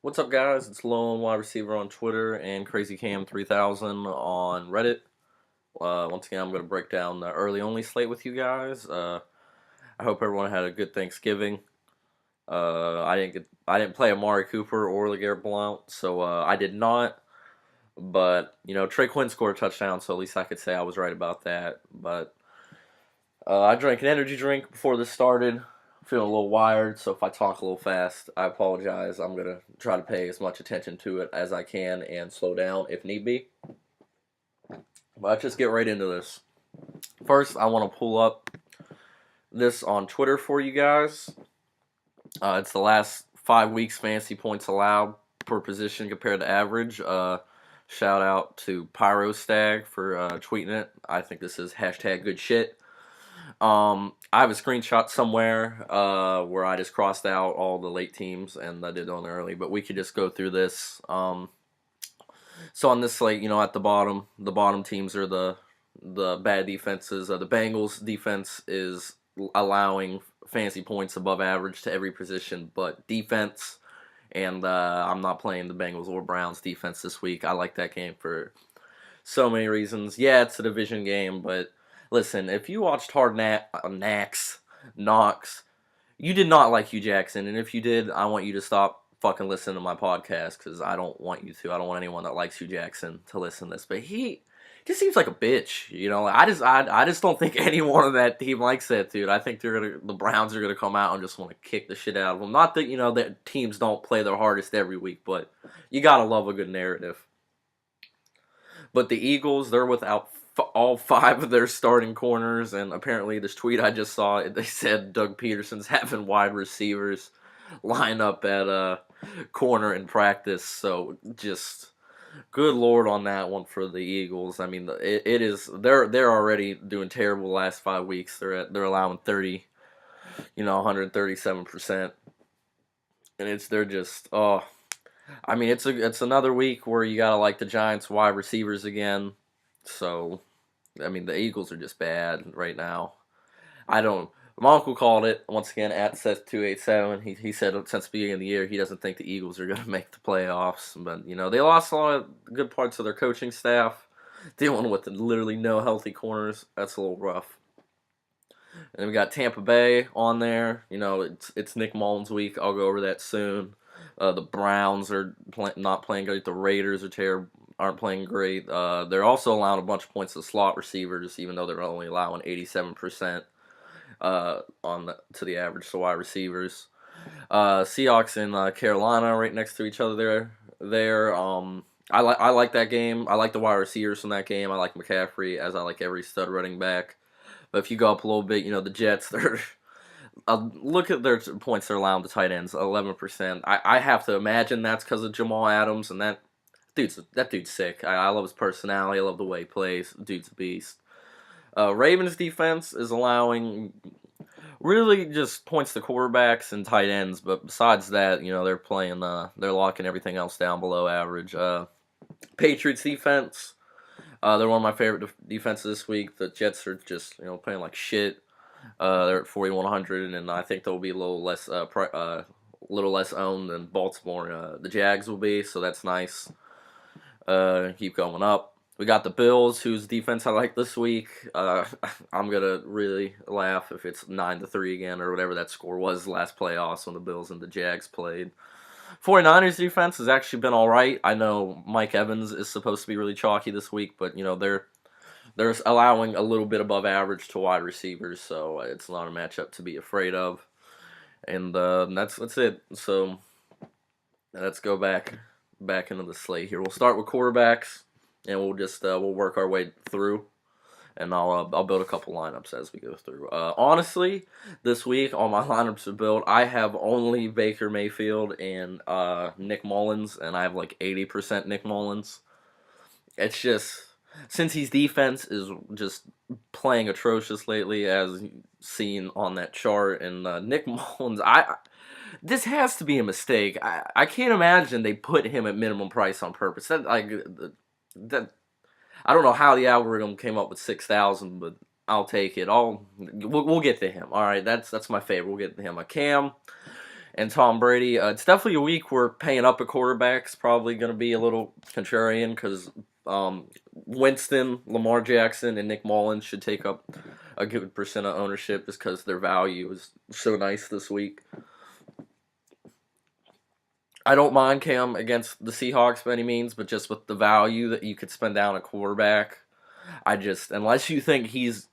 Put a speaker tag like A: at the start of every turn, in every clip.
A: What's up, guys? It's Lone Wide Receiver on Twitter and CrazyCam3000 on Reddit. Once again, I'm going to break down the early only slate with you guys. I hope everyone had a good Thanksgiving. I didn't play Amari Cooper or LeGarrette Blount, so I did not. But Trey Quinn scored a touchdown, so at least I could say I was right about that. But I drank an energy drink before this started. Feeling a little wired, so if I talk a little fast, I apologize. I'm going to try to pay as much attention to it as I can and slow down if need be. But let's just get right into this. First, I want to pull up this on Twitter for you guys. It's the last 5 weeks fantasy points allowed per position compared to average. Shout out to Pyrostag for tweeting it. I think this is hashtag good shit. I have a screenshot somewhere where I just crossed out all the late teams and I did it on early, but we could just go through this. So on this slate, at the bottom teams are the bad defenses. The Bengals defense is allowing fantasy points above average to every position but defense, and I'm not playing the Bengals or Browns defense this week. I like that game for so many reasons. Yeah, it's a division game, but listen, if you watched Hard Knocks, you did not like Hugh Jackson, and if you did, I want you to stop fucking listening to my podcast, because I don't want you to. I don't want anyone that likes Hugh Jackson to listen to this, but he just seems like a bitch, I just don't think anyone on that team likes that dude. I think the Browns are gonna come out and just want to kick the shit out of him. Not that that teams don't play their hardest every week, but you gotta love a good narrative. But the Eagles, they're without all 5 of their starting corners, and apparently this tweet I just saw, they said Doug Peterson's having wide receivers line up at corner in practice. So just good lord on that one for the Eagles. I mean, it is they're already doing terrible the last 5 weeks. They're allowing 137%, and they're just I mean, it's another week where you gotta like the Giants wide receivers again. So, I mean, the Eagles are just bad right now. My uncle called it, once again, at Seth287. He said since the beginning of the year, he doesn't think the Eagles are going to make the playoffs. But, they lost a lot of good parts of their coaching staff. Dealing with literally no healthy corners, that's a little rough. And then we got Tampa Bay on there. It's Nick Mullens week. I'll go over that soon. The Browns are not playing great. The Raiders aren't playing great. They're also allowing a bunch of points to slot receivers, even though they're only allowing 87% to the average to wide receivers. Seahawks and Carolina right next to each other there. I like that game. I like the wide receivers from that game. I like McCaffrey, as I like every stud running back. But if you go up a little bit, the Jets, they're look at their points they're allowing to tight ends, 11%. I have to imagine that's because of Jamal Adams, and that dude's sick. I love his personality. I love the way he plays. Dude's a beast. Ravens defense is allowing really just points to quarterbacks and tight ends, but besides that, they're locking everything else down below average. Patriots defense, they're one of my favorite defenses this week. The Jets are just playing like shit. They're at 4,100, and I think they'll be a little less owned than Baltimore. The Jags will be, so that's nice. Keep going up. We got the Bills, whose defense I like this week. I'm gonna really laugh if it's 9-3 again, or whatever that score was last playoffs when the Bills and the Jags played. 49ers defense has actually been all right. I know Mike Evans is supposed to be really chalky this week, but they're allowing a little bit above average to wide receivers, so it's not a matchup to be afraid of. And that's it. So let's go back into the slate here. We'll start with quarterbacks, and we'll just we'll work our way through, and I'll build a couple lineups as we go through. Honestly, this week all my lineups to build, I have only Baker Mayfield and Nick Mullens, and I have like 80% Nick Mullens. It's just, since his defense is just playing atrocious lately, as seen on that chart, and Nick Mullens, this has to be a mistake. I can't imagine they put him at minimum price on purpose. That I don't know how the algorithm came up with 6,000, but I'll take it. We'll get to him. All right, that's my favorite. We'll get to him. A Cam and Tom Brady. It's definitely a week where paying up a quarterback's probably going to be a little contrarian because Winston, Lamar Jackson, and Nick Mullens should take up a good percent of ownership just because their value is so nice this week. I don't mind Cam against the Seahawks by any means, but just with the value that you could spend down a quarterback, unless you think he's,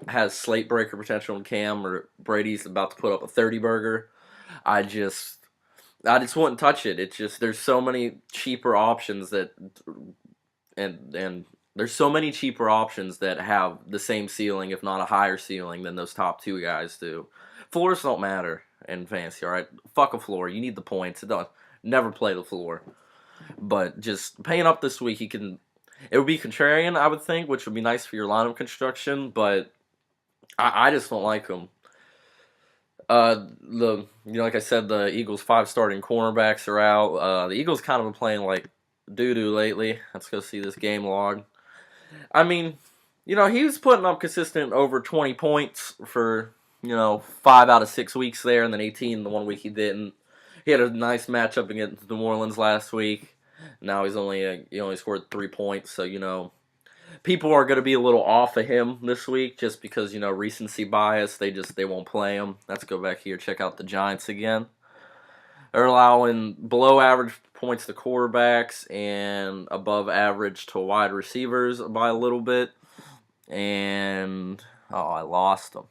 A: has slate breaker potential in Cam or Brady's about to put up a 30 burger, I just wouldn't touch it. It's just there's so many cheaper options that and there's so many cheaper options that have the same ceiling, if not a higher ceiling, than those top two guys do. Floors don't matter in fantasy, all right? Fuck a floor. You need the points. Never play the floor. But just paying up this week, it would be contrarian, I would think, which would be nice for your lineup construction, but I just don't like them. Like I said, the Eagles' 5 starting cornerbacks are out. The Eagles kind of been playing like doo-doo lately. Let's go see this game log. I mean, he was putting up consistent over 20 points for, 5 out of 6 weeks there, and then 18 the one week he didn't. He had a nice matchup against New Orleans last week. Now he only scored 3 points, so, people are going to be a little off of him this week just because, recency bias. They won't play him. Let's go back here, check out the Giants again. They're allowing below average points to quarterbacks and above average to wide receivers by a little bit. And, I lost them.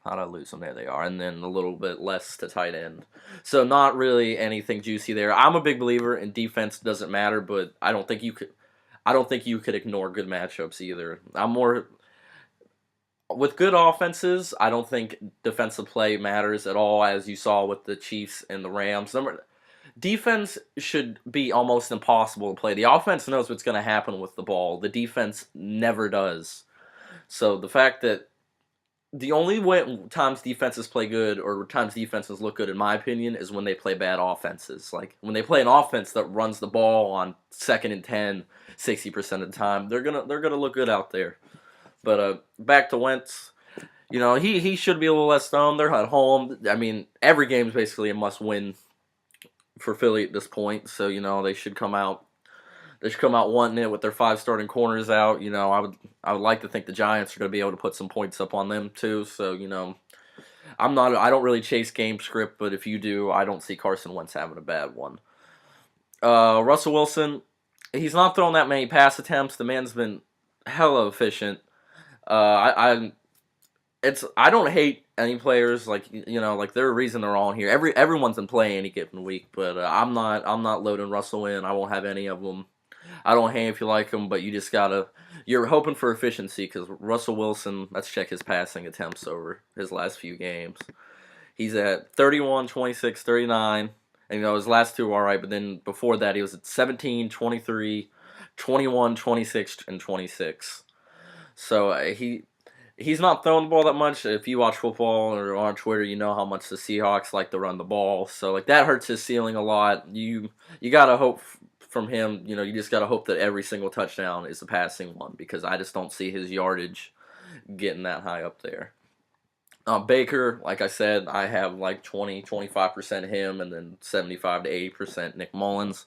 A: How did I lose them? There they are. And then a little bit less to tight end. So not really anything juicy there. I'm a big believer in defense doesn't matter, but I don't think you could ignore good matchups either. I'm more with good offenses. I don't think defensive play matters at all, as you saw with the Chiefs and the Rams. Defense should be almost impossible to play. The offense knows what's going to happen with the ball. The defense never does. So the fact that the only way times defenses play good or times defenses look good, in my opinion, is when they play bad offenses. Like when they play an offense that runs the ball on 2nd and 10, 60% of the time, they're gonna look good out there. But back to Wentz, he should be a little less stoned. They're at home. I mean, every game is basically a must-win for Philly at this point. So they should come out. They should come out wanting it with their 5 starting corners out. I would like to think the Giants are going to be able to put some points up on them too. So I don't really chase game script, but if you do, I don't see Carson Wentz having a bad one. Russell Wilson, he's not throwing that many pass attempts. The man's been hella efficient. I don't hate any players, like there's a reason they're all here. Everyone's in play any given week, but I'm not loading Russell in. I won't have any of them. I don't hate if you like him, but you're hoping for efficiency because Russell Wilson, let's check his passing attempts over his last few games. He's at 31, 26, 39, and his last 2 are all right, but then before that he was at 17, 23, 21, 26, and 26. So he's not throwing the ball that much. If you watch football or on Twitter, you know how much the Seahawks like to run the ball. So that hurts his ceiling a lot. You gotta hope from him. You just gotta hope that every single touchdown is a passing one because I just don't see his yardage getting that high up there. Baker, like I said, I have like 20-25% him, and then 75 to 80% Nick Mullens.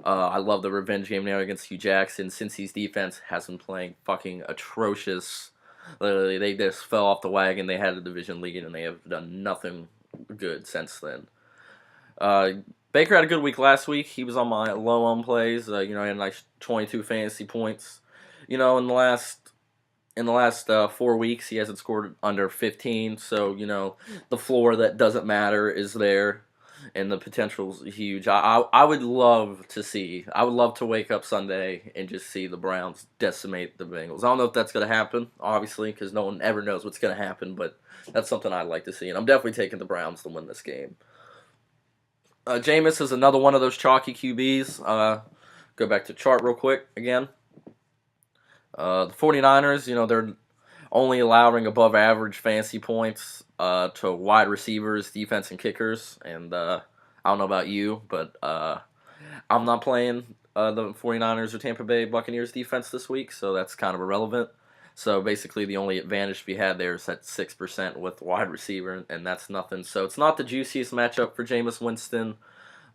A: I love the revenge game now against Hugh Jackson. Cincy's defense has been playing fucking atrocious. Literally, they just fell off the wagon. They had a division lead, and they have done nothing good since then. Baker had a good week last week. He was on my low-owned plays. He had like 22 fantasy points. In the last 4 weeks, he hasn't scored under 15. So, the floor that doesn't matter is there, and the potential's huge. I would love to wake up Sunday and just see the Browns decimate the Bengals. I don't know if that's going to happen, obviously, because no one ever knows what's going to happen, but that's something I'd like to see, and I'm definitely taking the Browns to win this game. Jameis is another one of those chalky QBs. Go back to chart real quick again. The 49ers, they're only allowing above average fantasy points to wide receivers, defense, and kickers. And I don't know about you, but I'm not playing the 49ers or Tampa Bay Buccaneers defense this week, so that's kind of irrelevant. So basically, the only advantage to be had there is at 6% with wide receiver, and that's nothing. So it's not the juiciest matchup for Jameis Winston,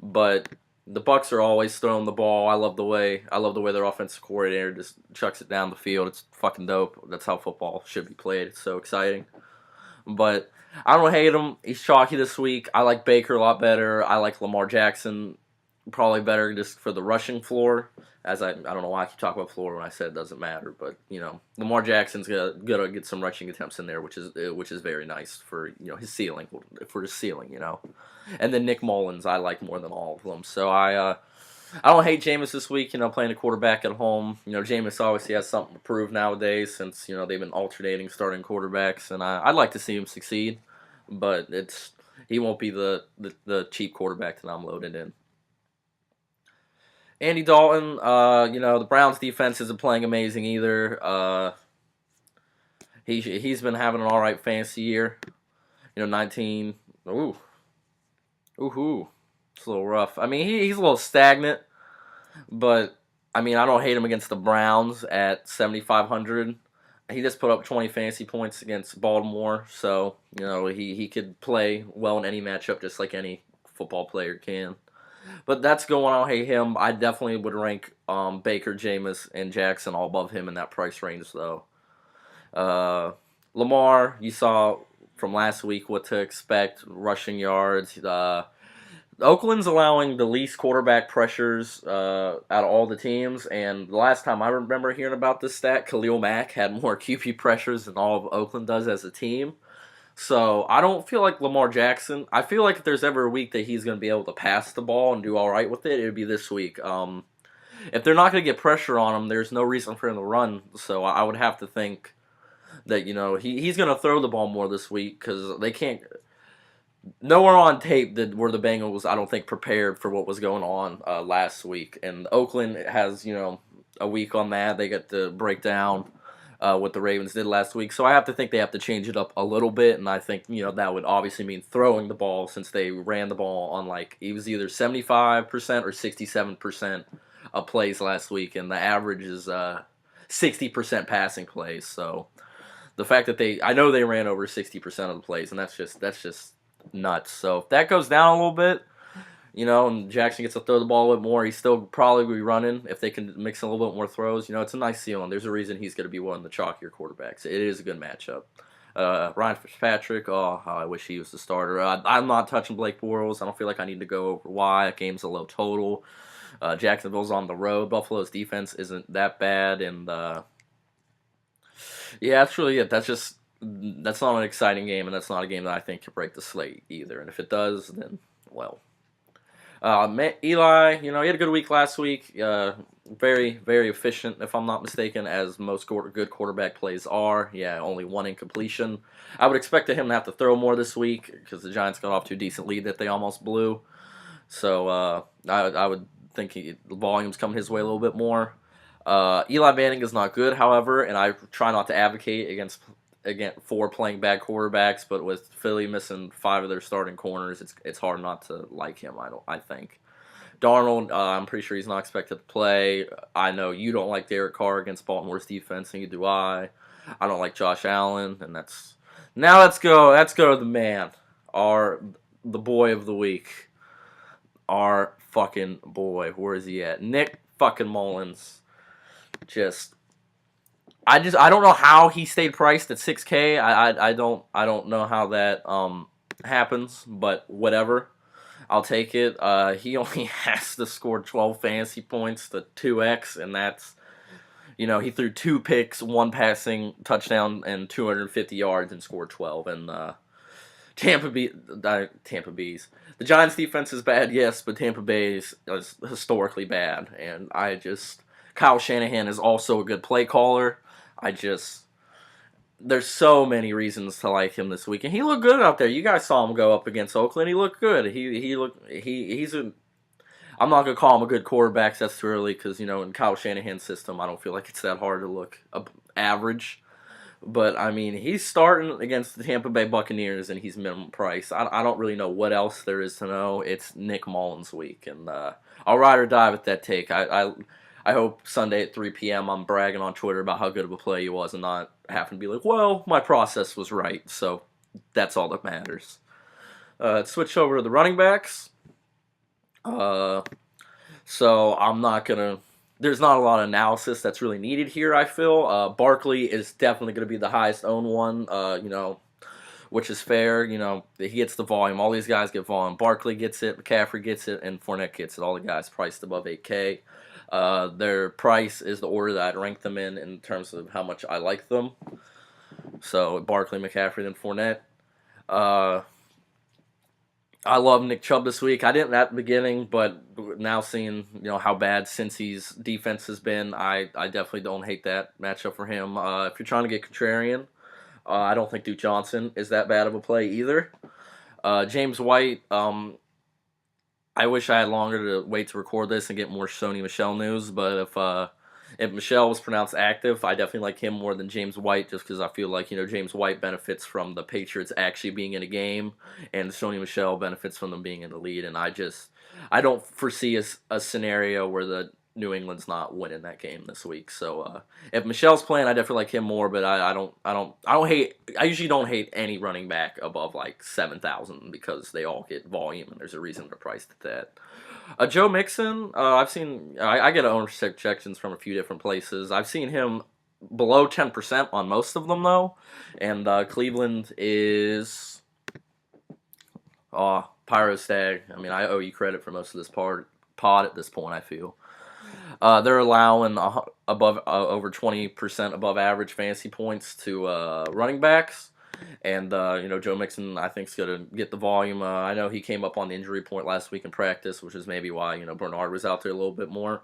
A: but the Bucs are always throwing the ball. I love the way their offensive coordinator just chucks it down the field. It's fucking dope. That's how football should be played. It's so exciting. But I don't hate him. He's chalky this week. I like Baker a lot better. I like Lamar Jackson probably better just for the rushing floor. As I don't know why I keep talking about floor when I said it doesn't matter, but Lamar Jackson's gonna get some rushing attempts in there, which is very nice for his ceiling, And then Nick Mullens I like more than all of them. So I don't hate Jameis this week. Playing a quarterback at home. Jameis obviously has something to prove nowadays since they've been alternating starting quarterbacks, and I'd like to see him succeed, but he won't be the cheap quarterback that I'm loaded in. Andy Dalton, the Browns defense isn't playing amazing either. He's been having an all right fantasy year. 19. Ooh, it's a little rough. I mean, he's a little stagnant, but I mean, I don't hate him against the Browns at 7,500. He just put up 20 fantasy points against Baltimore, so he could play well in any matchup, just like any football player can. But that's going on. Hey, him. I definitely would rank Baker, Jameis, and Jackson all above him in that price range, though. Lamar, you saw from last week what to expect. Rushing yards. Oakland's allowing the least quarterback pressures out of all the teams. And the last time I remember hearing about this stat, Khalil Mack had more QB pressures than all of Oakland does as a team. So I don't feel like Lamar Jackson. I feel like if there's ever a week that he's going to be able to pass the ball and do all right with it, it would be this week. If they're not going to get pressure on him, there's no reason for him to run. So I would have to think that he's going to throw the ball more this week because they can't. Nowhere on tape were the Bengals, I don't think, prepared for what was going on last week. And Oakland has a week on that. They get to break down what the Ravens did last week. So I have to think they have to change it up a little bit, and I think that would obviously mean throwing the ball since they ran the ball on it was either 75% or 67% of plays last week, and the average is 60% passing plays. So the fact that I know they ran over 60% of the plays, and that's just nuts. So if that goes down a little bit, and Jackson gets to throw the ball a bit more, he's still probably be running if they can mix in a little bit more throws. It's a nice ceiling. There's a reason he's going to be one of the chalkier quarterbacks. It is a good matchup. Ryan Fitzpatrick, I wish he was the starter. I'm not touching Blake Bortles. I don't feel like I need to go over why. That game's a low total. Jacksonville's on the road. Buffalo's defense isn't that bad, and yeah, that's really it. That's not an exciting game, and that's not a game that I think can break the slate either. And if it does, then well. Eli, he had a good week last week. Very, very efficient, if I'm not mistaken, as most good quarterback plays are. Yeah, only one incompletion. I would expect him to have to throw more this week because the Giants got off to a decent lead that they almost blew. So I would think the volume's coming his way a little bit more. Eli Manning is not good, however, and I try not to advocate for playing bad quarterbacks, but with Philly missing 5 of their starting corners, it's hard not to like him. I think Darnold, I'm pretty sure he's not expected to play. I know you don't like Derek Carr against Baltimore's defense, neither do I. I don't like Josh Allen, and let's go to the man, the boy of the week, our fucking boy. Where is he at? Nick fucking Mullens. I don't know how he stayed priced at $6K. I don't know how that happens, but whatever. I'll take it. He only has to score 12 fantasy points to 2x, and that's he threw 2 picks, 1 passing touchdown, and 250 yards, and scored 12. And Tampa Bay's. The Giants' defense is bad, yes, but Tampa Bay's is historically bad, and Kyle Shanahan is also a good play caller. There's so many reasons to like him this week, and he looked good out there. You guys saw him go up against Oakland. He looked good. I'm not gonna call him a good quarterback. That's too early because in Kyle Shanahan's system, I don't feel like it's that hard to look average. But I mean, he's starting against the Tampa Bay Buccaneers, and he's minimum price. I don't really know what else there is to know. It's Nick Mullens' week, and I'll ride or die with that take. I I hope Sunday at 3 p.m. I'm bragging on Twitter about how good of a play he was and not having to be like, well, my process was right. So that's all that matters. Let's switch over to the running backs. So I'm not going to... There's not a lot of analysis that's really needed here, I feel. Barkley is definitely going to be the highest owned one, which is fair. He gets the volume. All these guys get volume. Barkley gets it, McCaffrey gets it, and Fournette gets it. All the guys priced above 8K. Their price is the order that I'd rank them in terms of how much I like them. So Barkley, McCaffrey, then Fournette. I love Nick Chubb this week. I didn't at the beginning, but now seeing how bad Cincy's defense has been, I definitely don't hate that matchup for him. If you're trying to get contrarian, I don't think Duke Johnson is that bad of a play either. James White, I wish I had longer to wait to record this and get more Sony Michel news, but if Michel was pronounced active, I definitely like him more than James White, just because I feel like James White benefits from the Patriots actually being in a game, and Sony Michel benefits from them being in the lead. And I don't foresee a scenario where the New England's not winning that game this week. So if Michel's playing, I definitely like him more. But I usually don't hate any running back above like 7,000 because they all get volume, and there's a reason they're priced at that. Joe Mixon, I've seen, I get ownership projections from a few different places. I've seen him below 10% on most of them, though. And Cleveland is, Pyro Stag. I mean, I owe you credit for most of this pod at this point, I feel. They're allowing over 20% above average fantasy points to running backs. And, Joe Mixon, I think, is going to get the volume. I know he came up on the injury point last week in practice, which is maybe why, Bernard was out there a little bit more.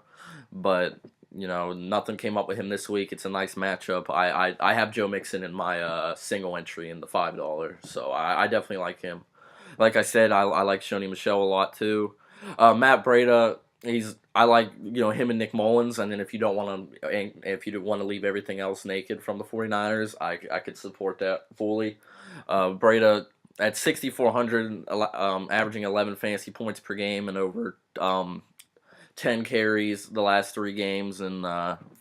A: But, nothing came up with him this week. It's a nice matchup. I have Joe Mixon in my single entry in the $5, so I definitely like him. Like I said, I like Sony Michel a lot, too. Matt Breida, I like him and Nick Mullens, and then if you want to leave everything else naked from the 49ers, I could support that fully. Breida at 6,400, averaging 11 fantasy points per game and over 10 carries the last 3 games and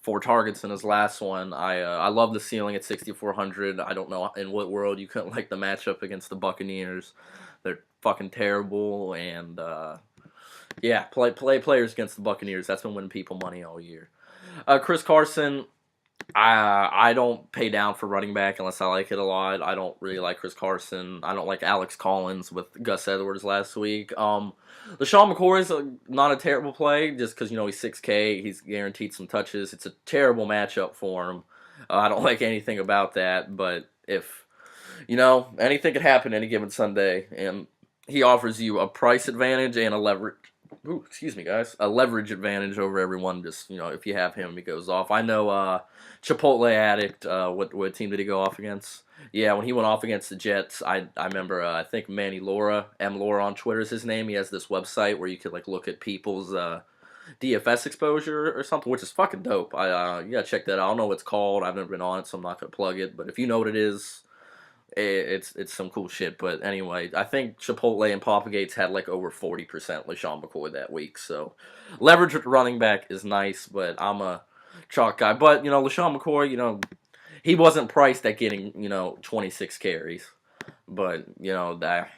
A: 4 targets in his last one. I love the ceiling at 6,400. I don't know in what world you couldn't like the matchup against the Buccaneers. They're fucking terrible, and yeah, play players against the Buccaneers. That's been winning people money all year. Chris Carson, I don't pay down for running back unless I like it a lot. I don't really like Chris Carson. I don't like Alex Collins with Gus Edwards last week. LeSean McCoy is not a terrible play just because, he's 6K. He's guaranteed some touches. It's a terrible matchup for him. I don't like anything about that, but if, anything could happen any given Sunday, and he offers you a price advantage and a leverage. Ooh, excuse me, guys. A leverage advantage over everyone. Just if you have him, he goes off. I know Chipotle Addict. What team did he go off against? Yeah, when he went off against the Jets, I remember. I think Manny Laura, M Laura on Twitter is his name. He has this website where you could look at people's DFS exposure or something, which is fucking dope. You gotta check that out. I don't know what it's called. I've never been on it, so I'm not gonna plug it. But if you know what it is, it's some cool shit. But anyway, I think Chipotle and Papa Gates had over 40% LeSean McCoy that week. So leverage with running back is nice, but I'm a chalk guy. But LeSean McCoy, he wasn't priced at getting 26 carries. But that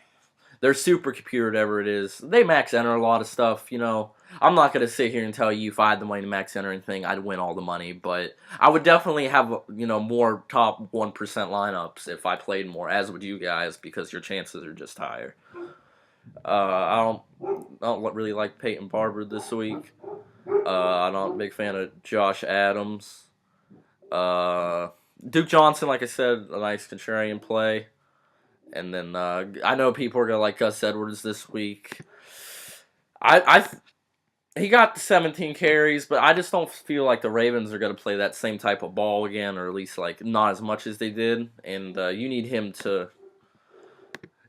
A: their supercomputer, whatever it is, they max enter a lot of stuff. I'm not gonna sit here and tell you if I had the money to max enter anything, I'd win all the money. But I would definitely have more top 1% lineups if I played more, as would you guys, because your chances are just higher. I don't really like Peyton Barber this week. I'm not a big fan of Josh Adams. Duke Johnson, like I said, a nice contrarian play. And then I know people are gonna like Gus Edwards this week. He got 17 carries, but I just don't feel like the Ravens are going to play that same type of ball again, or at least not as much as they did. And you need him to.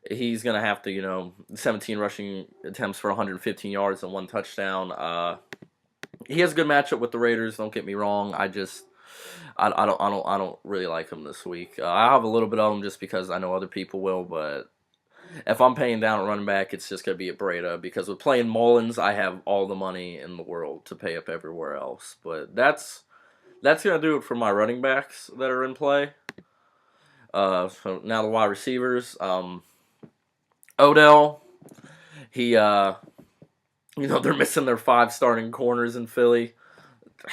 A: He's going to have to, 17 rushing attempts for 115 yards and 1 touchdown. He has a good matchup with the Raiders. Don't get me wrong. I don't really like him this week. I have a little bit of him just because I know other people will, but if I'm paying down at running back, it's just gonna be a Breda because with playing Mullens, I have all the money in the world to pay up everywhere else. But that's gonna do it for my running backs that are in play. So now the wide receivers. Odell, he they're missing their 5 starting corners in Philly.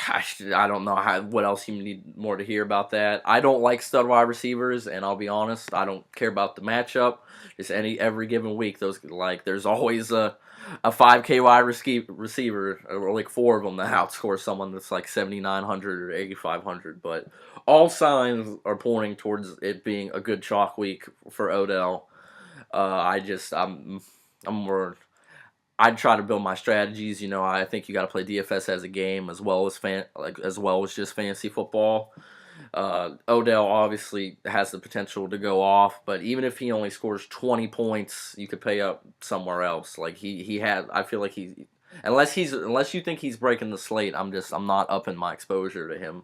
A: I don't know what else you need more to hear about that. I don't like stud wide receivers, and I'll be honest, I don't care about the matchup. Just every given week, there's always a 5K wide receiver, or like 4 of them that outscore someone that's like 7,900 or 8,500. But all signs are pointing towards it being a good chalk week for Odell. I'm more. I'd try to build my strategies. I think you got to play DFS as a game as well as just fantasy football. Odell obviously has the potential to go off, but even if he only scores 20 points, you could pay up somewhere else. Like he had, I feel like unless you think he's breaking the slate, I'm not upping my exposure to him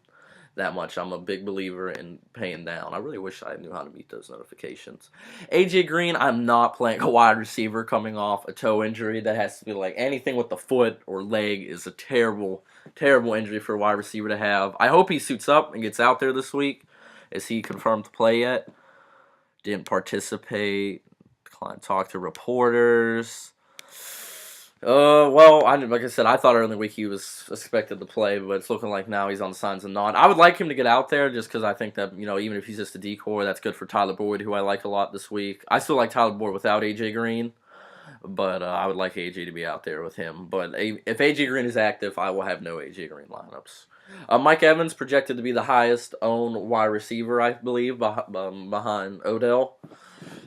A: that much. I'm a big believer in paying down. I really wish I knew how to meet those notifications. AJ Green, I'm not playing a wide receiver coming off a toe injury. That has to be like anything with the foot or leg is a terrible, terrible injury for a wide receiver to have. I hope he suits up and gets out there this week. Is he confirmed to play yet? Didn't participate. Declined to talk to reporters. Well, like I said, I thought early in the week he was expected to play, but it's looking like now he's on the signs of not. I would like him to get out there just because I think that, even if he's just a decoy, that's good for Tyler Boyd, who I like a lot this week. I still like Tyler Boyd without A.J. Green, but I would like A.J. to be out there with him. But if A.J. Green is active, I will have no A.J. Green lineups. Mike Evans projected to be the highest owned wide receiver, I believe, behind Odell.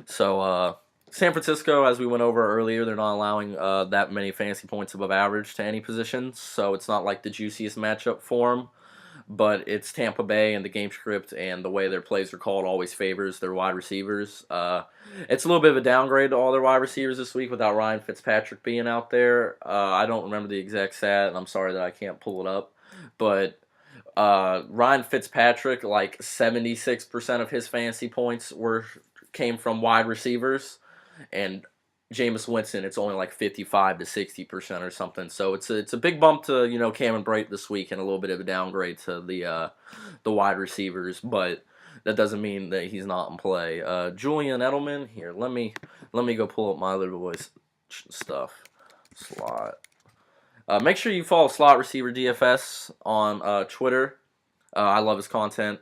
A: So, San Francisco, as we went over earlier, they're not allowing that many fantasy points above average to any positions, so it's not like the juiciest matchup for them. But it's Tampa Bay, and the game script and the way their plays are called always favors their wide receivers. It's a little bit of a downgrade to all their wide receivers this week without Ryan Fitzpatrick being out there. I don't remember the exact stat, and I'm sorry that I can't pull it up. But Ryan Fitzpatrick, like 76% of his fantasy points came from wide receivers, and Jameis Winston, it's only like 55 to 60% or something. So it's a big bump to Cameron Brate this week, and a little bit of a downgrade to the wide receivers, but that doesn't mean that he's not in play. Julian Edelman, here, let me go pull up my other boys' stuff. Slot. Make sure you follow Slot Receiver DFS on Twitter. I love his content.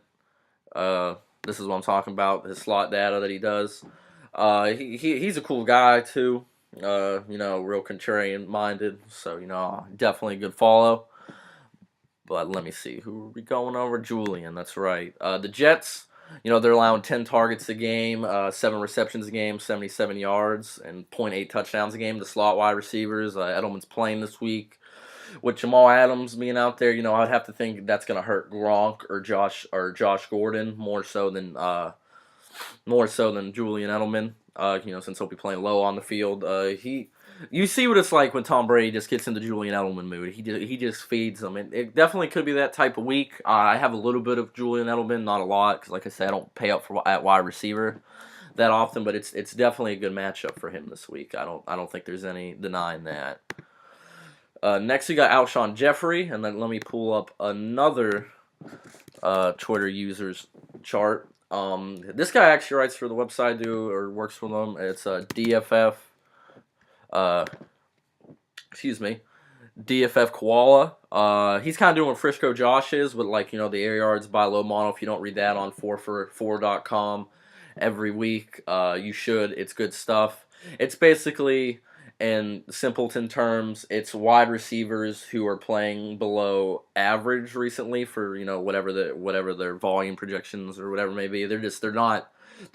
A: This is what I'm talking about, his slot data that he does. He's a cool guy too. Real contrarian minded. So, definitely a good follow. But let me see. Who are we going over? Julian, that's right. The Jets, they're allowing 10 targets a game, 7 receptions a game, 77 yards, and 0.8 touchdowns a game. The slot wide receivers, Edelman's playing this week. With Jamal Adams being out there, I'd have to think that's going to hurt Gronk or Josh Gordon more so than Julian Edelman. Since he'll be playing low on the field. You see what it's like when Tom Brady just gets into Julian Edelman mood. He just feeds them. It definitely could be that type of week. I have a little bit of Julian Edelman, not a lot, because like I said, I don't pay up at wide receiver that often. But it's definitely a good matchup for him this week. I don't think there's any denying that. Next we got Alshon Jeffrey, and then let me pull up another Twitter users chart. This guy actually writes for the website or works for them. It's DFF. DFF Koala. He's kind of doing what Frisco Josh is with the air yards by low model. If you don't read that on 4for4.com every week, you should. It's good stuff. It's basically, in simpleton terms, it's wide receivers who are playing below average recently for whatever their volume projections or whatever it may be. They're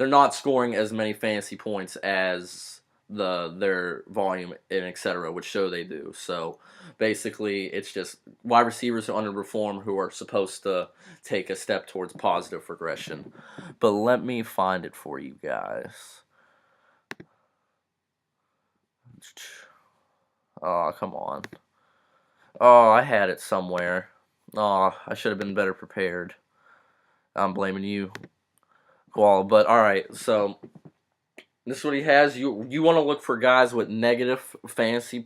A: not scoring as many fantasy points as their volume and etc., which show they do. So basically, it's just wide receivers who underperform who are supposed to take a step towards positive regression. But let me find it for you guys. Oh, come on. Oh, I had it somewhere. Oh, I should have been better prepared. I'm blaming you, Koala. But, alright, so This is what he has. You want to look for guys with negative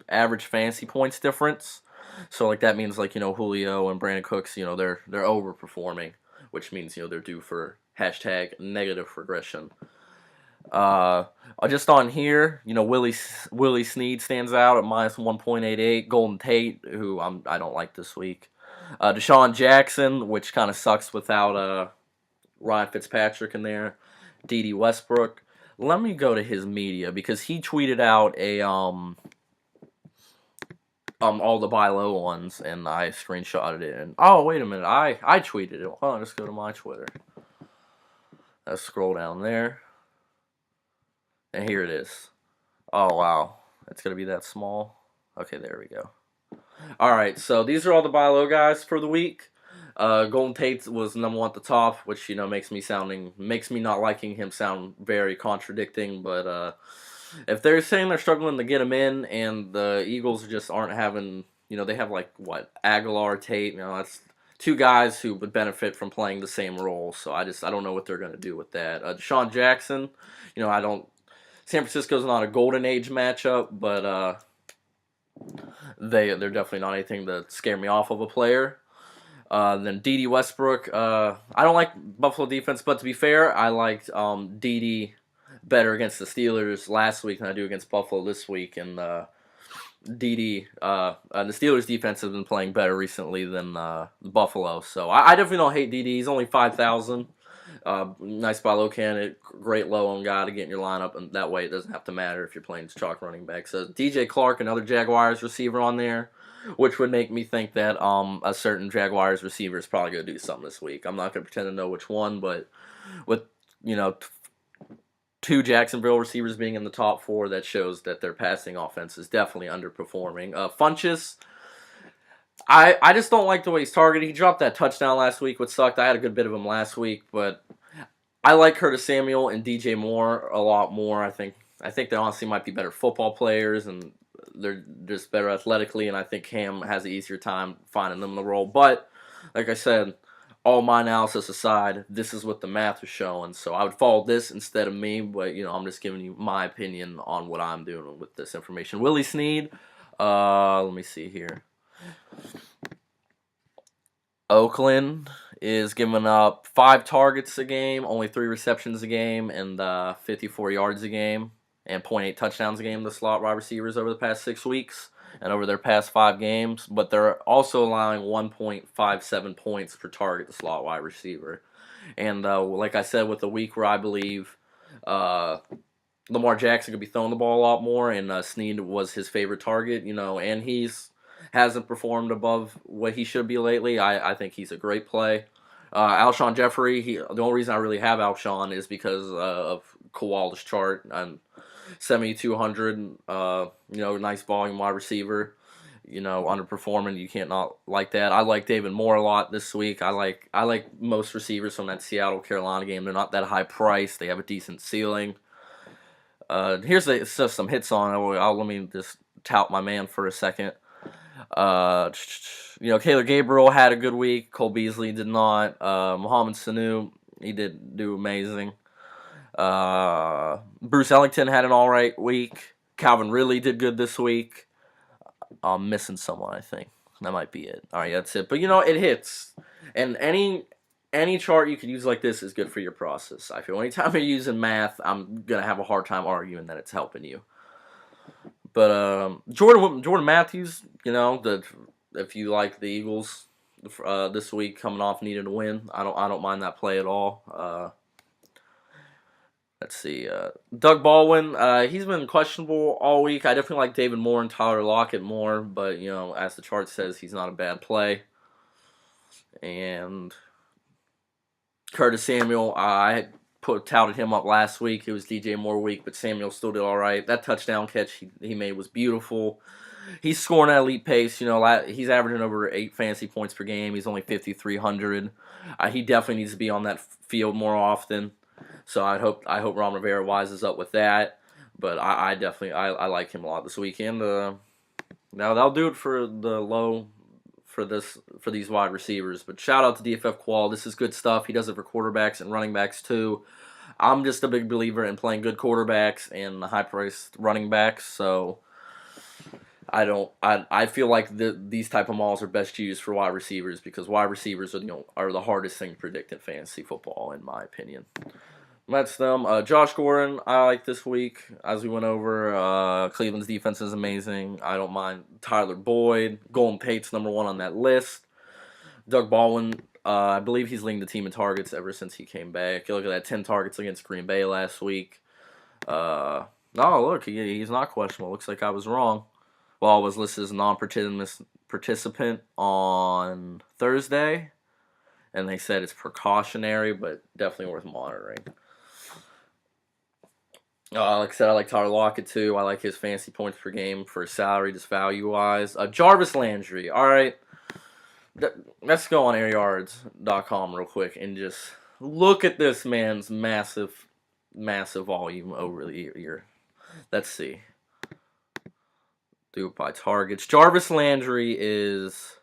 A: average fantasy points difference. So like that means like Julio and Brandon Cooks, they're overperforming, which means they're due for hashtag negative regression. Just on here, Willie Sneed stands out at minus 1.88. Golden Tate, who I don't like this week. Deshaun Jackson, which kind of sucks without Ryan Fitzpatrick in there. Didi Westbrook. Let me go to his media because he tweeted out all the buy low ones and I screenshotted it. And oh, wait a minute, I tweeted it. Hold on, let's go to my Twitter. Let's scroll down there. And here it is. Oh, wow. It's going to be that small. Okay, there we go. All right, so these are all the buy low guys for the week. Golden Tate was number one at the top, which makes me not liking him sound very contradicting. But if they're saying they're struggling to get him in, and the Eagles just aren't having, they have like Aguilar, Tate, that's two guys who would benefit from playing the same role. So I don't know what they're gonna do with that. Deshaun Jackson, San Francisco's not a golden age matchup, but they're definitely not anything to scare me off of a player. Then Didi Westbrook. I don't like Buffalo defense, but to be fair, I liked Didi better against the Steelers last week than I do against Buffalo this week. And Didi, the Steelers defense has been playing better recently than Buffalo. So I definitely don't hate Didi. He's only 5,000. Nice buy low candidate, great low on guy to get in your lineup, and that way it doesn't have to matter if you're playing chalk running back. So DJ Clark, another Jaguars receiver on there, which would make me think that a certain Jaguars receiver is probably going to do something this week. I'm not going to pretend to know which one, but with two Jacksonville receivers being in the top four, that shows that their passing offense is definitely underperforming. Funchess, I just don't like the way he's targeted. He dropped that touchdown last week, which sucked. I had a good bit of him last week, but I like Curtis Samuel and DJ Moore a lot more. I think they honestly might be better football players, and they're just better athletically, and I think Cam has an easier time finding them in the role. But, like I said, all my analysis aside, this is what the math is showing. So I would follow this instead of me, but, I'm just giving you my opinion on what I'm doing with this information. Willie Sneed, let me see here. Oakland is giving up 5 targets a game, only 3 receptions a game, and 54 yards a game, and 0.8 touchdowns a game to slot wide receivers over the past 6 weeks and over their past 5 games. But they're also allowing 1.57 points per target to slot wide receiver. And like I said, with the week where I believe Lamar Jackson could be throwing the ball a lot more, and Sneed was his favorite target, and hasn't performed above what he should be lately. I think he's a great play. Alshon Jeffrey, the only reason I really have Alshon is because of Kowal's chart and 7,200. Nice volume wide receiver. Underperforming. You can't not like that. I like David Moore a lot this week. I like most receivers from that Seattle Carolina game. They're not that high priced. They have a decent ceiling. Here's just some hits on. Let me just tout my man for a second. Caleb Gabriel had a good week. Cole Beasley did not. Mohamed Sanu, he did do amazing. Bruce Ellington had an alright week. Calvin Ridley did good this week. I'm missing someone, I think. That might be it. Alright, that's it. But it hits. And any chart you could use like this is good for your process. I feel anytime you're using math, I'm gonna have a hard time arguing that it's helping you. But Jordan Matthews, if you like the Eagles this week coming off needing to win, I don't mind that play at all. Let's see, Doug Baldwin, he's been questionable all week. I definitely like David Moore and Tyler Lockett more, but as the chart says, he's not a bad play. And Curtis Samuel, I touted him up last week. It was DJ Moore week, but Samuel still did all right. That touchdown catch he made was beautiful. He's scoring at elite pace. He's averaging over 8 fantasy points per game. He's only 5,300. He definitely needs to be on that field more often. So I hope Ron Rivera wises up with that. But I definitely like him a lot this weekend. Now that'll do it for the low for these wide receivers. But shout out to DFF Qual. This is good stuff. He does it for quarterbacks and running backs too. I'm just a big believer in playing good quarterbacks and high-priced running backs, so I feel like these type of malls are best used for wide receivers because wide receivers are the hardest thing to predict in fantasy football, in my opinion. That's them. Josh Goren, I like this week. As we went over, Cleveland's defense is amazing. I don't mind Tyler Boyd. Golden Tate's number one on that list. Doug Baldwin, I believe he's leading the team in targets ever since he came back. You look at that 10 targets against Green Bay last week. Oh, look, he's not questionable. Looks like I was wrong. Well, I was listed as a non-participant on Thursday, and they said it's precautionary, but definitely worth monitoring. Like I said, I like Tyler Lockett too. I like his fantasy points per game for his salary, just value-wise. Jarvis Landry, all right. Let's go on airyards.com real quick and just look at this man's massive volume over the year. Let's see. Do it by targets. Jarvis Landry is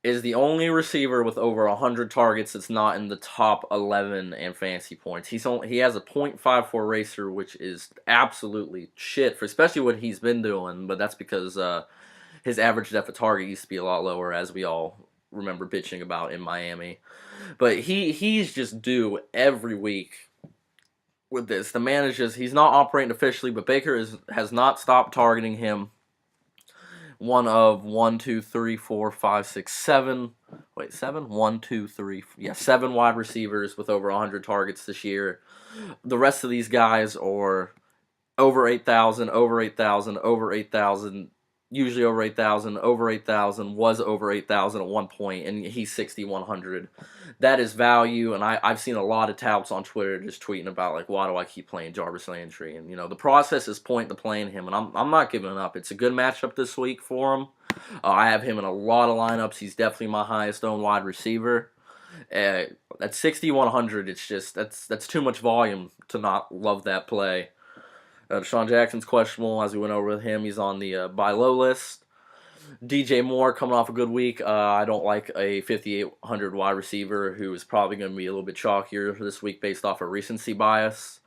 A: the only receiver with over 100 targets that's not in the top 11 in fantasy points. He has a .54 racer, which is absolutely shit for especially what he's been doing. But that's because his average depth of target used to be a lot lower, as we all remember bitching about in Miami. But he's just due every week with this. The man is he's not operating officially, but Baker has not stopped targeting him. One of 7 wide receivers with over 100 targets this year. The rest of these guys are over 8,000, over 8,000, over 8,000, usually over 8,000, over 8,000, was over 8,000 at one point, and he's 6,100. That is value, and I've seen a lot of touts on Twitter just tweeting about, like, why do I keep playing Jarvis Landry? And, the process is pointing to playing him, and I'm not giving up. It's a good matchup this week for him. I have him in a lot of lineups. He's definitely my highest owned wide receiver. At 6,100, it's just, that's too much volume to not love that play. Deshaun Jackson's questionable. As we went over with him, he's on the buy low list. DJ Moore coming off a good week. I don't like a 5,800 wide receiver who is probably going to be a little bit chalkier this week based off of recency bias.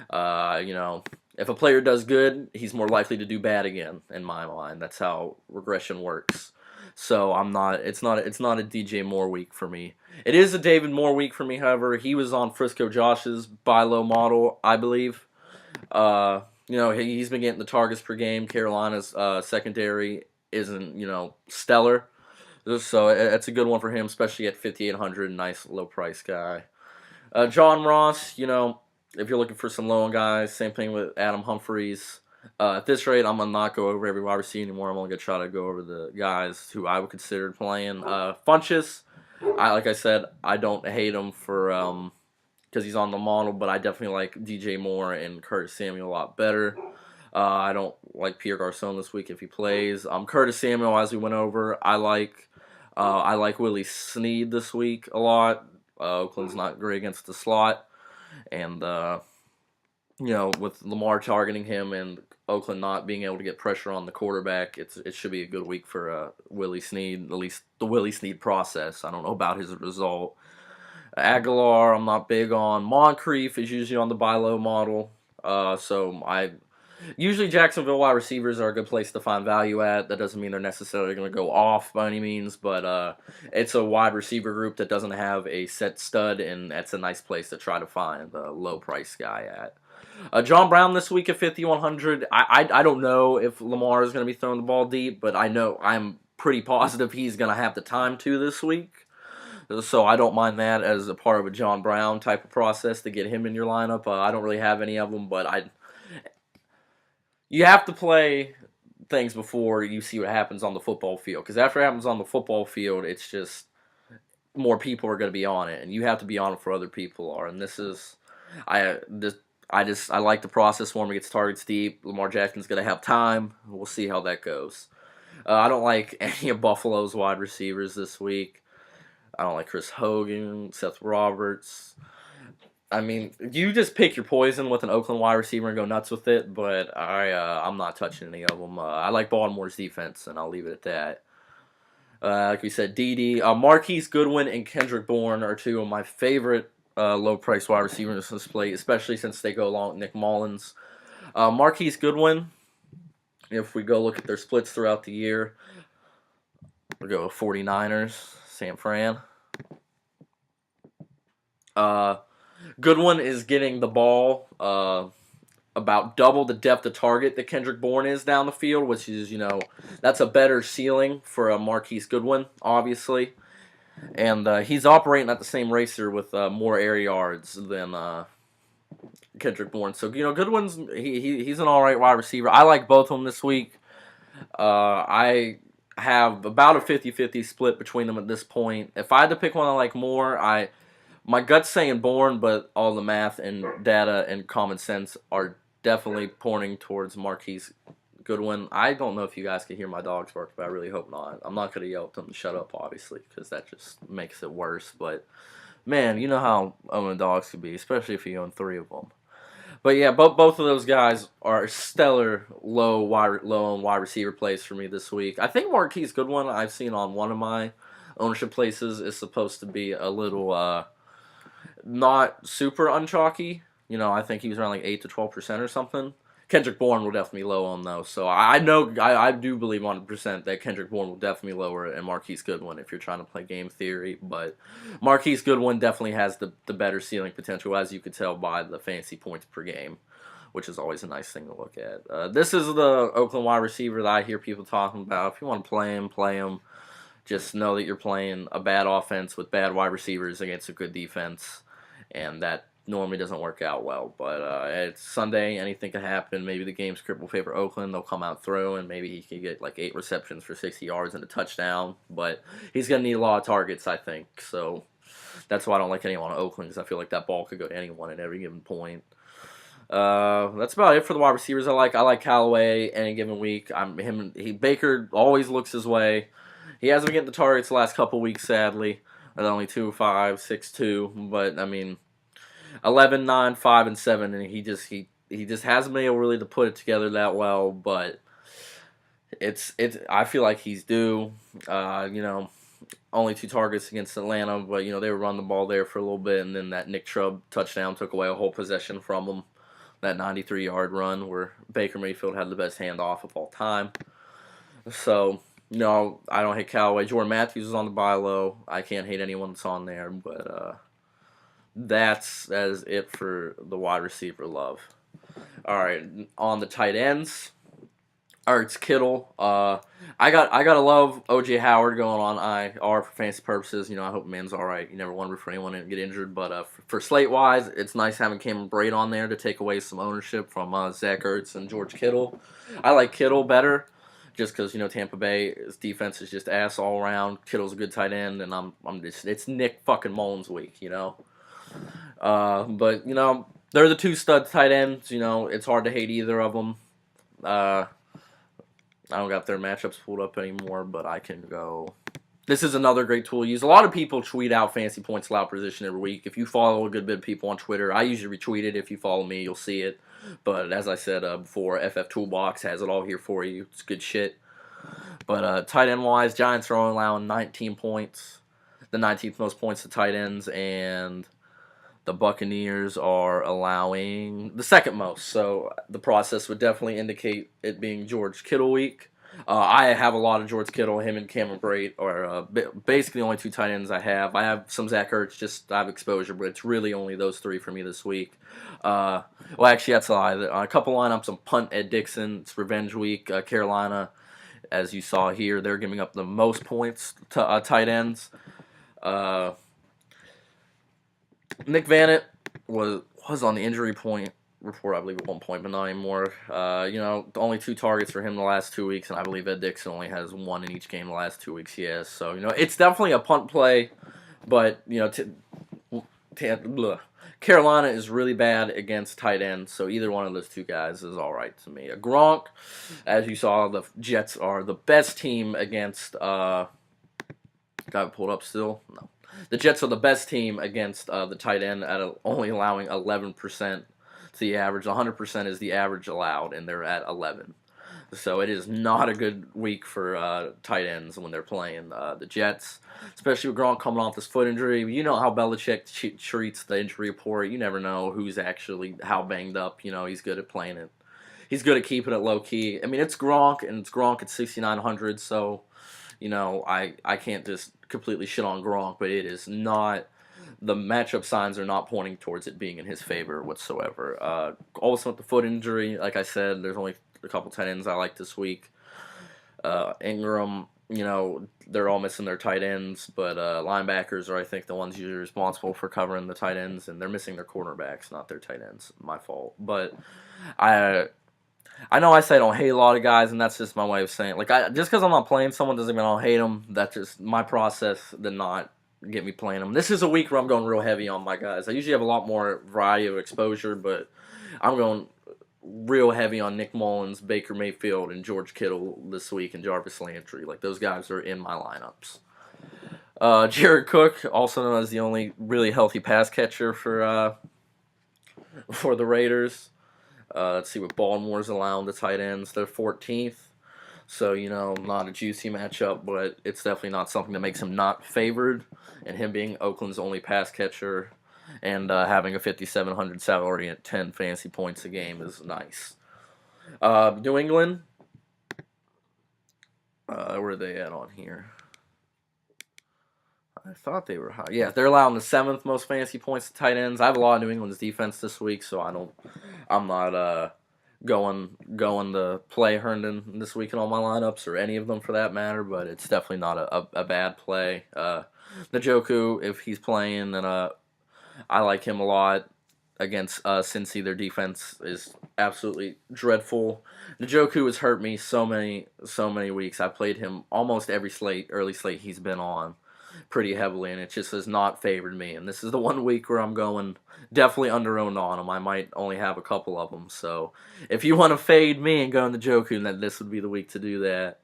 A: If a player does good, he's more likely to do bad again, in my mind. That's how regression works. So it's not a DJ Moore week for me. It is a David Moore week for me, however. He was on Frisco Josh's buy low model, I believe. He's been getting the targets per game. Carolina's secondary isn't, stellar. So it's a good one for him, especially at 5,800, nice low price guy. John Ross, if you're looking for some low-end guys, same thing with Adam Humphries. At this rate, I'm going to not go over every wide receiver anymore. I'm only going to try to go over the guys who I would consider playing. Funchess, like I said, I don't hate him for because he's on the model, but I definitely like DJ Moore and Curtis Samuel a lot better. I don't like Pierre Garçon this week if he plays. Curtis Samuel, as we went over, I like Willie Sneed this week a lot. Oakland's not great against the slot. And, with Lamar targeting him and Oakland not being able to get pressure on the quarterback, it should be a good week for Willie Sneed, at least the Willie Sneed process. I don't know about his result. Aguilar, I'm not big on. Moncrief is usually on the buy low model. Usually Jacksonville wide receivers are a good place to find value at. That doesn't mean they're necessarily going to go off by any means, but it's a wide receiver group that doesn't have a set stud, and that's a nice place to try to find a low price guy at. John Brown this week at 5,100. I don't know if Lamar is going to be throwing the ball deep, but I'm pretty positive he's going to have the time to this week. So I don't mind that as a part of a John Brown type of process to get him in your lineup. I don't really have any of them, but you have to play things before you see what happens on the football field. Because after it happens on the football field, it's just more people are going to be on it, and you have to be on it for other people are. And I like the process for him. He gets targets deep. Lamar Jackson's going to have time. We'll see how that goes. I don't like any of Buffalo's wide receivers this week. I don't like Chris Hogan, Seth Roberts. I mean, you just pick your poison with an Oakland wide receiver and go nuts with it, but I'm not touching any of them. I like Baltimore's defense, and I'll leave it at that. Like we said, Didi, Marques Goodwin and Kendrick Bourne are two of my favorite low-priced wide receivers on this plate, especially since they go along with Nick Mullens. Marques Goodwin, if we go look at their splits throughout the year, we'll go 49ers, San Fran. Goodwin is getting the ball about double the depth of target that Kendrick Bourne is down the field, which is, that's a better ceiling for a Marques Goodwin, obviously. And he's operating at the same racer with more air yards than Kendrick Bourne. So, Goodwin's he's an all right wide receiver. I like both of them this week. I have about a 50-50 split between them at this point. If I had to pick one I like more, my gut's saying Bourne, but all the math and data and common sense are definitely pointing towards Marques Goodwin. I don't know if you guys can hear my dogs bark, but I really hope not. I'm not going to yell at them to shut up, obviously, because that just makes it worse. But, man, you know how owning dogs could be, especially if you own 3 of them. But, yeah, both of those guys are stellar low wide receiver plays for me this week. I think Marques Goodwin I've seen on one of my ownership places is supposed to be a little not super unchalky. I think he was around like 8 to 12% or something. Kendrick Bourne will definitely be low on those. So I do believe 100% that Kendrick Bourne will definitely lower and Marques Goodwin if you're trying to play game theory. But Marques Goodwin definitely has the better ceiling potential, as you could tell by the fantasy points per game, which is always a nice thing to look at. This is the Oakland wide receiver that I hear people talking about. If you want to play him, play him. Just know that you're playing a bad offense with bad wide receivers against a good defense, and that normally doesn't work out well. But it's Sunday, anything can happen. Maybe the game script will favor Oakland. They'll come out through, and maybe he can get like 8 receptions for 60 yards and a touchdown. But he's going to need a lot of targets, I think. So that's why I don't like anyone on Oakland, because I feel like that ball could go to anyone at every given point. That's about it for the wide receivers I like. I like Callaway any given week. Baker always looks his way. He hasn't been getting the targets the last couple weeks, sadly. At only 2-5, 6-2. But, 11, 9, 5, and 7, and he just hasn't been able really to put it together that well. But I feel like he's due. Only 2 targets against Atlanta, but they were running the ball there for a little bit, and then that Nick Chubb touchdown took away a whole possession from him. That 93-yard run where Baker Mayfield had the best handoff of all time. So. No, I don't hate Callaway. Jordan Matthews is on the buy low. I can't hate anyone that's on there, but that is it for the wide receiver love. All right, on the tight ends, it's Kittle. I gotta love O.J. Howard going on IR for fantasy purposes. I hope man's all right. You never want to root for anyone to get injured, but for slate wise, it's nice having Cameron Brate on there to take away some ownership from Zach Ertz and George Kittle. I like Kittle better. Just because, Tampa Bay's defense is just ass all around. Kittle's a good tight end, and it's Nick fucking Mullens week, But, they're the 2 stud tight ends. It's hard to hate either of them. I don't got their matchups pulled up anymore, but I can go. This is another great tool to use. A lot of people tweet out fantasy points allowed position every week. If you follow a good bit of people on Twitter, I usually retweet it. If you follow me, you'll see it. But as I said before, FF Toolbox has it all here for you. It's good shit. But tight end wise, Giants are only allowing 19 points, the 19th most points to tight ends, and the Buccaneers are allowing the 2nd most. So the process would definitely indicate it being George Kittle week. I have a lot of George Kittle. Him and Cameron Brate are basically the only 2 tight ends I have. I have some Zach Ertz, just I have exposure, but it's really only those 3 for me this week. Actually, that's a lie. A couple lineups, I'm punt Ed Dixon. It's revenge week. Carolina, as you saw here, they're giving up the most points to tight ends. Nick Vannett was on the injury point report, I believe, at one point, but not anymore. Only 2 targets for him the last 2 weeks, and I believe Ed Dixon only has 1 in each game the last 2 weeks he has. So, it's definitely a punt play, but, Carolina is really bad against tight ends, so either one of those 2 guys is all right to me. Gronk, as you saw, the Jets are the best team against. Got it pulled up still? No. The Jets are the best team against the tight end at only allowing 11% to the average. 100% is the average allowed, and they're at 11. So it is not a good week for tight ends when they're playing the Jets, especially with Gronk coming off this foot injury. You know how Belichick treats the injury report. You never know who's actually how banged up. He's good at playing it. He's good at keeping it low key. I mean, it's Gronk, and it's Gronk at 6,900, so I can't just completely shit on Gronk, but it is not. The matchup signs are not pointing towards it being in his favor whatsoever. Also with the foot injury, like I said, there's only a couple tight ends I like this week. Ingram, they're all missing their tight ends, but linebackers are, I think, the ones usually responsible for covering the tight ends, and they're missing their cornerbacks, not their tight ends. My fault. But I know I say I don't hate a lot of guys, and that's just my way of saying it. Just because I'm not playing someone doesn't mean I don't hate them. That's just my process did not get me playing them. This is a week where I'm going real heavy on my guys. I usually have a lot more variety of exposure, but I'm going real heavy on Nick Mullens, Baker Mayfield, and George Kittle this week, and Jarvis Landry. Those guys are in my lineups. Jared Cook, also known as the only really healthy pass catcher for the Raiders. Let's see what Baltimore's allowing the tight ends. They're 14th. So, not a juicy matchup, but it's definitely not something that makes him not favored. And him being Oakland's only pass catcher and having a 5,700 salary at 10 fantasy points a game is nice. New England, where are they at on here? I thought they were high. Yeah, they're allowing the 7th most fantasy points to tight ends. I have a lot of New England's defense this week, so I'm not going to play Herndon this week in all my lineups, or any of them for that matter, but it's definitely not a bad play. Njoku, if he's playing, then I like him a lot against Cincy. Their defense is absolutely dreadful. Njoku has hurt me so many weeks. I played him almost every early slate he's been on pretty heavily, and it just has not favored me. And this is the one week where I'm going definitely under-owned on him. I might only have a couple of them. So if you want to fade me and go in the Njoku, then this would be the week to do that.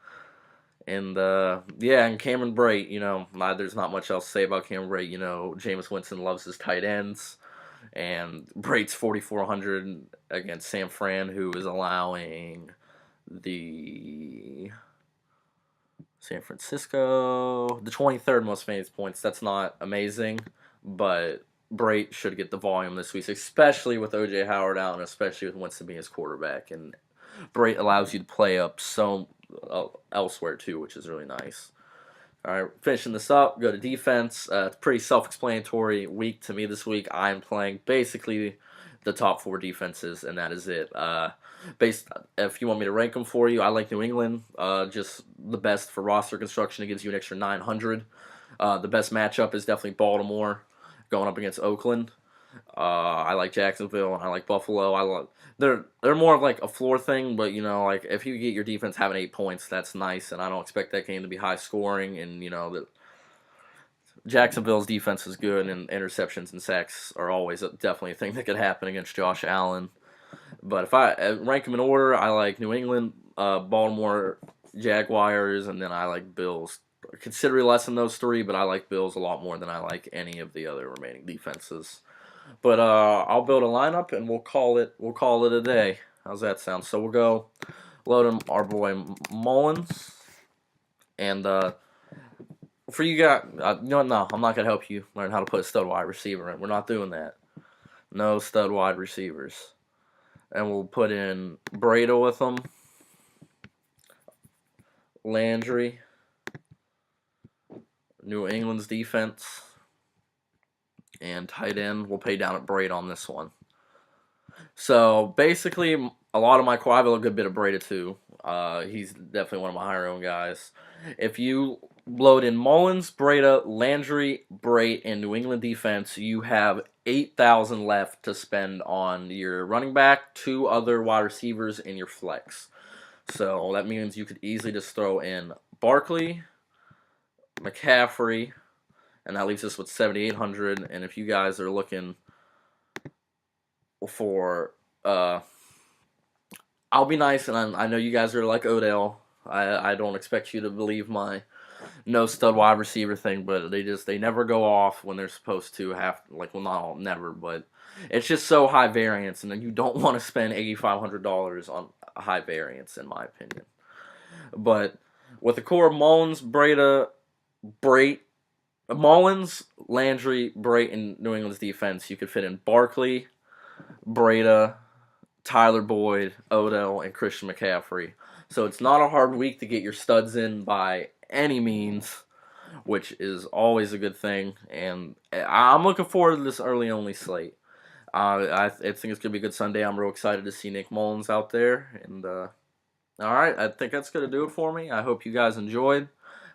A: And and Cameron Brate, there's not much else to say about Cameron Brate. Jameis Winston loves his tight ends, and Brate's 4,400 against San Fran, who is allowing the San Francisco, the 23rd most fantasy points. That's not amazing, but Brate should get the volume this week, especially with O.J. Howard out, and especially with Winston being his quarterback. And Brate allows you to play up so elsewhere too, which is really nice. All right, finishing this up, go to defense. It's a pretty self-explanatory week to me this week. I'm playing basically the top 4 defenses, and that is it. If you want me to rank them for you, I like New England, just the best for roster construction. It gives you an extra 900. The best matchup is definitely Baltimore going up against Oakland. I like Jacksonville, and I like Buffalo. They're more of a floor thing, but if you get your defense having 8 points, that's nice, and I don't expect that game to be high scoring. And that Jacksonville's defense is good, and interceptions and sacks are always definitely a thing that could happen against Josh Allen. But if I rank them in order, I like New England, Baltimore, Jaguars, and then I like Bills. Considerably less than those 3, but I like Bills a lot more than I like any of the other remaining defenses. But I'll build a lineup, and we'll call it a day. How's that sound? So we'll go load him, our boy Mullens, and for you guys, no, I'm not gonna help you learn how to put a stud wide receiver in. We're not doing that. No stud wide receivers, and we'll put in Brado with them, Landry, New England's defense, and tight end. We'll pay down at Braid on this one. So basically, a lot of my I have a good bit of Breda too. He's definitely one of my higher owned guys. If you load in Mullens, Breda, Landry, Brait, and New England defense, you have 8,000 left to spend on your running back, 2 other wide receivers, and your flex. So that means you could easily just throw in Barkley, McCaffrey, and that leaves us with 7,800. And if you guys are looking for, I'll be nice, and I know you guys are like Odell. I don't expect you to believe my no stud wide receiver thing, but they never go off when they're supposed to not all, never, but it's just so high variance, and then you don't want to spend $8,500 on high variance in my opinion. But with the core of Mullens, Mullens, Landry, Brait, and New England's defense, you could fit in Barkley, Breda, Tyler Boyd, Odell, and Christian McCaffrey. So it's not a hard week to get your studs in by any means, which is always a good thing. And I'm looking forward to this early-only slate. I think it's going to be a good Sunday. I'm real excited to see Nick Mullens out there. And all right, I think that's going to do it for me. I hope you guys enjoyed.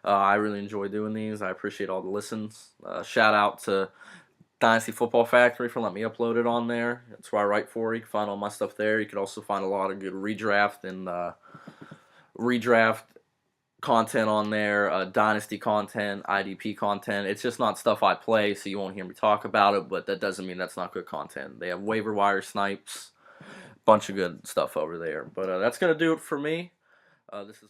A: I really enjoy doing these. I appreciate all the listens. Shout out to Dynasty Football Factory for letting me upload it on there. That's where I write for. You can find all my stuff there. You can also find a lot of good redraft content on there, Dynasty content, IDP content. It's just not stuff I play, so you won't hear me talk about it, but that doesn't mean that's not good content. They have waiver wire snipes, bunch of good stuff over there. But that's going to do it for me. This is